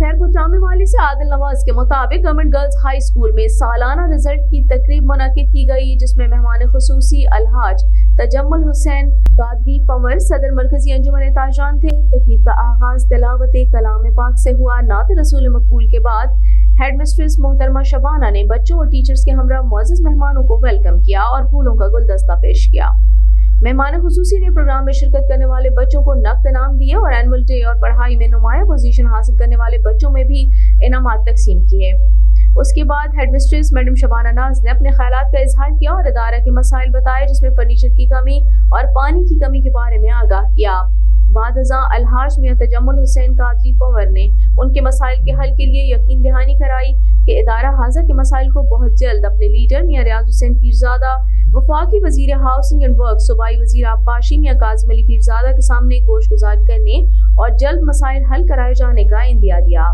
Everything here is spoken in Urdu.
خیرپور جامع والی سے عادل نواز کے مطابق گورنمنٹ گرلز ہائی اسکول میں سالانہ رزلٹ کی تقریب منعقد کی گئی، جس میں مہمان خصوصی الحاج تجمل حسین قادری پنور صدر مرکزی انجمن تاجران تھے۔ تقریب کا آغاز تلاوت کلام پاک سے ہوا۔ نعت رسول مقبول کے بعد ہیڈ مسٹریس محترمہ شبانہ نے بچوں اور ٹیچرز کے ہمراہ معزز مہمانوں کو ویلکم کیا اور پھولوں کا گلدستہ پیش کیا۔ مہمان خصوصی نے پروگرام میں شرکت کرنے والے بچوں کو نقد انعام دیے اور اینول ڈے اور پڑھائی میں نمایاں پوزیشن حاصل کرنے والے بچوں میں بھی انعامات تقسیم کیے۔ اس کے بعد ہیڈ مسٹریس میڈم شبانہ ناز نے اپنے خیالات کا اظہار کیا اور ادارہ کے مسائل بتائے، جس میں فرنیچر کی کمی اور پانی کی کمی کے بارے میں آگاہ کیا۔ بعد ازاں الحاج میاں تجمل حسین قادری پنور نے ان کے مسائل کے حل کے لیے یقین دہانی کرائی کہ ادارہ حاضر کے مسائل کو بہت جلد اپنے لیڈر میاں ریاض حسین پیرزادہ، وفاقی وزیر ہاؤسنگ اینڈ ورک، صوبائی وزیر آبپاشی میاں کاظم علی پیرزادہ کے سامنے گوش گزار کرنے اور جلد مسائل حل کرائے جانے کا عندیہ دیا۔